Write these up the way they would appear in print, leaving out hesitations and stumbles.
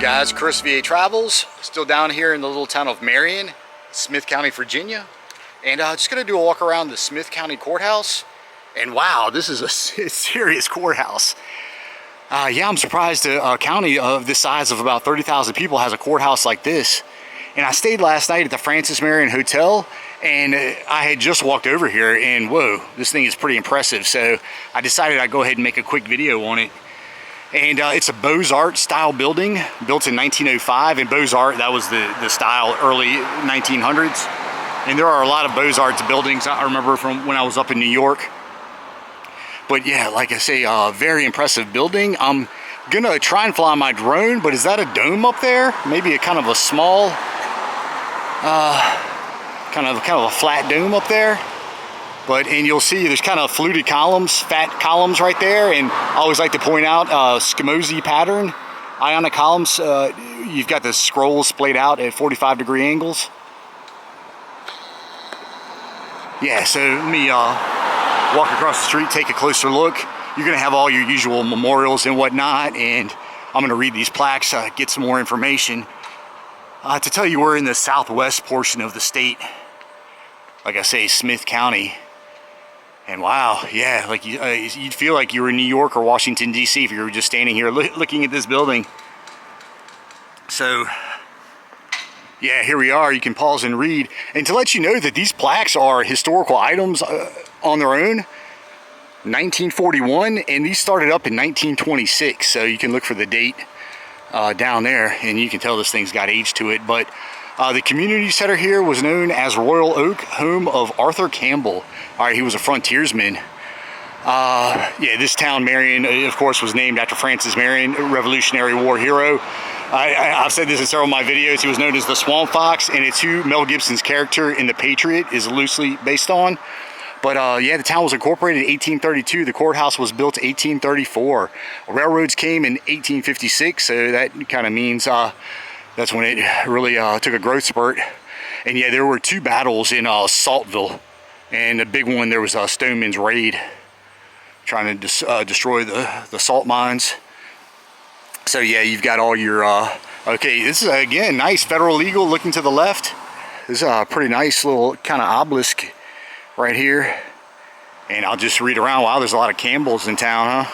guys, Chris VA Travels, still down here in the little town of Marion, Smyth County, Virginia. And just gonna do a walk around the Smyth County Courthouse. And wow, this is a serious courthouse. Yeah, I'm surprised a county of this size of about 30,000 people has a courthouse like this. And I stayed last night at the Francis Marion Hotel, and I had just walked over here, and whoa, this thing is pretty impressive. So I decided I'd go ahead and make a quick video on it. And it's a Beaux-arts style building, built in 1905. And Beaux-arts, that was the style, early 1900s. And there are a lot of Beaux-arts buildings I remember from when I was up in New York. But yeah, like I say, very impressive building. I'm gonna try and fly my drone, but is that a dome up there? Maybe a kind of a small, kind of a flat dome up there. And you'll see there's kind of fluted columns, fat columns right there. And I always like to point out Skimosy pattern, ionic columns. You've got the scrolls splayed out at 45-degree angles. Yeah, so let me walk across the street, take a closer look. You're gonna have all your usual memorials and whatnot, and I'm gonna read these plaques, get some more information. To tell you, we're in the southwest portion of the state. Like I say, Smyth County. And wow, yeah, like you'd feel like you were in New York or Washington, D.C. if you were just standing here looking at this building. So, yeah, here we are. You can pause and read. And to let you know that these plaques are historical items on their own, 1941, and these started up in 1926. So you can look for the date down there, and you can tell this thing's got age to it. But the community center here was known as Royal Oak, home of Arthur Campbell. All right, he was a frontiersman. Yeah, this town, Marion, of course, was named after Francis Marion, a Revolutionary War hero. I've said this in several of my videos. He was known as the Swamp Fox, and it's who Mel Gibson's character in The Patriot is loosely based on. But yeah, the town was incorporated in 1832. The courthouse was built in 1834. Railroads came in 1856, so that kind of means that's when it really took a growth spurt. And yeah, there were two battles in Saltville. And the big one, there was Stoneman's Raid, trying to destroy the salt mines. So yeah, you've got all your, okay, this is, again, nice Federal Eagle looking to the left. This is a pretty nice little kind of obelisk right here. And I'll just read around. Wow, there's a lot of Campbells in town, huh?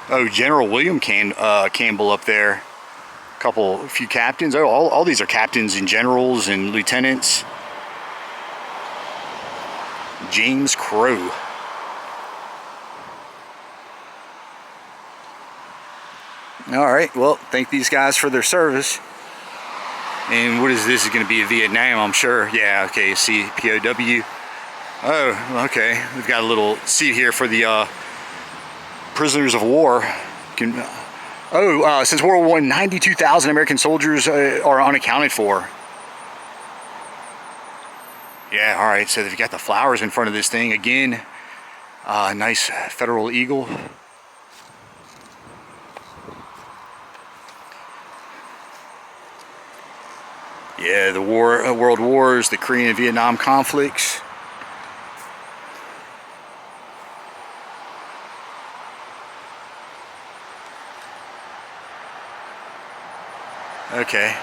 Oh, General William Campbell up there. A few captains. Oh, all these are captains and generals and lieutenants. James Crow. All right, well, thank these guys for their service. And what is this? Is going to be a Vietnam, I'm sure. Yeah, okay, see, POW. Oh, okay. We've got a little seat here for the prisoners of war. Since World War I, 92,000 American soldiers are unaccounted for. Yeah, all right, so they've got the flowers in front of this thing. Again, nice Federal Eagle. Yeah, the world wars, the Korean and Vietnam conflicts. Okay,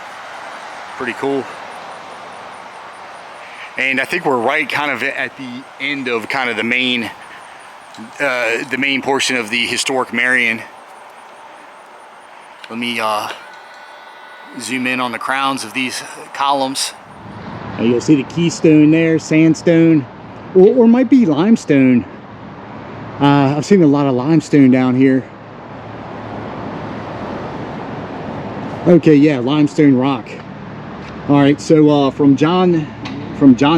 pretty cool. And I think we're right kind of at the end of kind of the main portion of the historic Marion. Let me zoom in on the crowns of these columns. And you'll see the keystone there, sandstone, or might be limestone. I've seen a lot of limestone down here. Okay, yeah, limestone rock. All right, so from John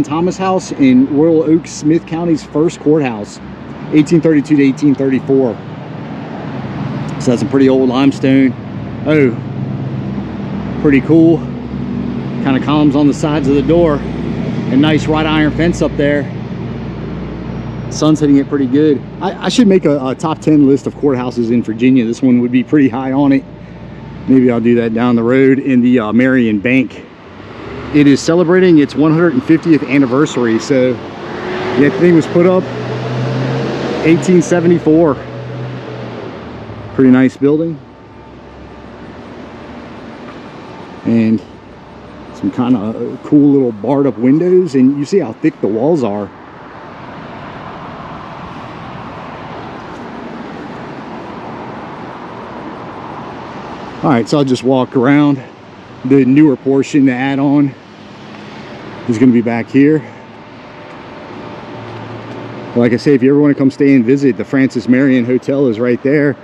Thomas House in Royal Oak, Smyth County's first courthouse, 1832 to 1834. So that's a pretty old limestone. Oh, pretty cool. Kind of columns on the sides of the door. A nice wrought iron fence up there. Sun's hitting it pretty good. I should make a top 10 list of courthouses in Virginia. This one would be pretty high on it. Maybe I'll do that down the road. In the Marion Bank. It is celebrating its 150th anniversary. So that thing was put up 1874. Pretty nice building. and some kind of cool little barred up windows, and you see how thick the walls are. All right, so I'll just walk around. The newer portion, the add-on, is going to be back here. Like I say, if you ever want to come stay and visit, the Francis Marion Hotel is right there.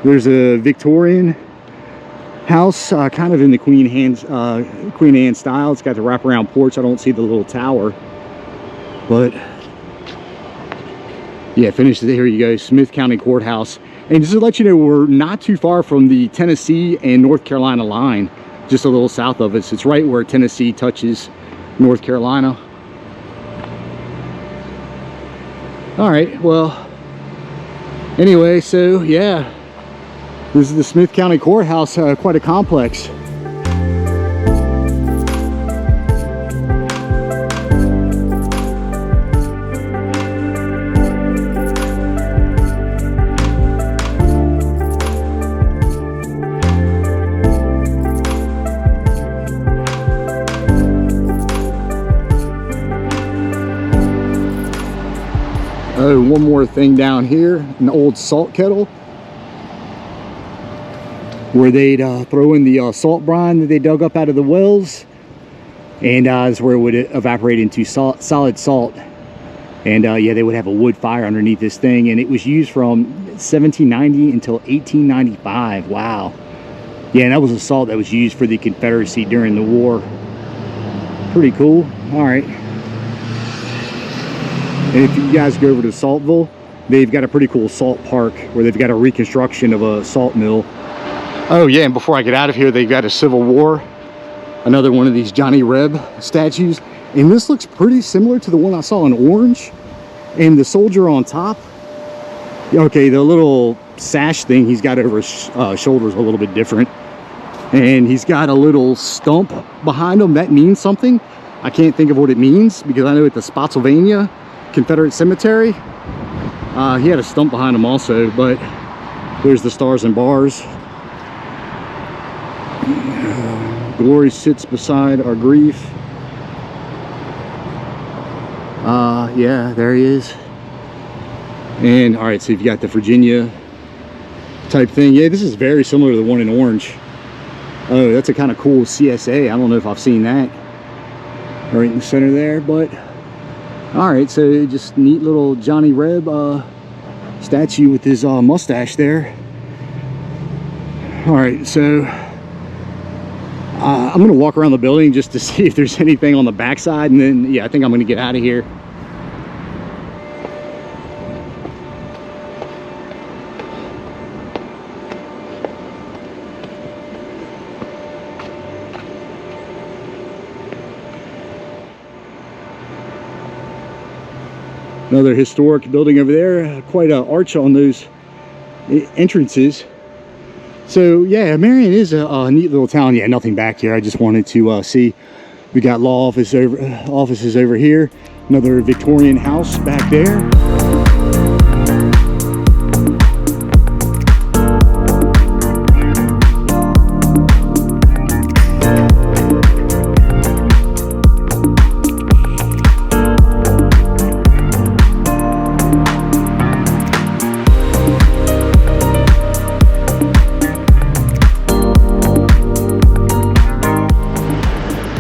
There's a Victorian house, kind of in the Queen Anne style. It's got the wraparound porch. I don't see the little tower, but yeah, finished it. Here you go, Smyth County Courthouse. And just to let you know, we're not too far from the Tennessee and North Carolina line, just a little south of us. It's right where Tennessee touches North Carolina. All right, well, anyway, so yeah, this is the Smyth County Courthouse, quite a complex. Oh, one more thing down here, an old salt kettle where they'd throw in the salt brine that they dug up out of the wells, and that's where it would evaporate into solid salt. And yeah, they would have a wood fire underneath this thing, and it was used from 1790 until 1895. Wow. Yeah, and that was the salt that was used for the Confederacy during the war. Pretty cool. All right. And if you guys go over to Saltville, they've got a pretty cool salt park where they've got a reconstruction of a salt mill. Oh yeah, and before I get out of here, they've got a Civil War, another one of these Johnny Reb statues. And this looks pretty similar to the one I saw in orange. And the soldier on top, okay, the little sash thing he's got over his shoulders a little bit different. And he's got a little stump behind him. That means something. I can't think of what it means, because I know at the Spotsylvania Confederate Cemetery, he had a stump behind him also. But there's the stars and bars. Glory sits beside our grief. Yeah, there he is. And all right, so you've got the Virginia type thing. Yeah, this is very similar to the one in orange. Oh, that's a kind of cool CSA. I don't know if I've seen that right in the center there, but all right, so just neat little Johnny Reb statue with his mustache there. All right, so I'm gonna walk around the building just to see if there's anything on the backside, and then yeah, I think I'm gonna get out of here. Another historic building over there, quite an arch on those entrances. So yeah, Marion is a neat little town. Yeah, nothing back here. I just wanted to see. We got law offices over here. Another Victorian house back there.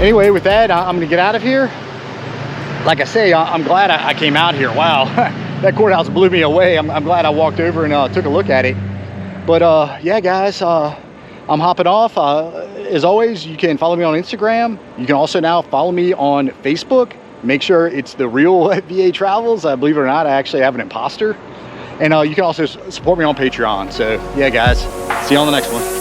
Anyway, with that, I'm gonna get out of here. Like I say, I'm glad I came out here. Wow, that courthouse blew me away. I'm glad I walked over and took a look at it. But yeah, guys, I'm hopping off. As always, you can follow me on Instagram. You can also now follow me on Facebook. Make sure it's the real VA Travels. Believe it or not, I actually have an imposter. And you can also support me on Patreon. So yeah, guys, see you on the next one.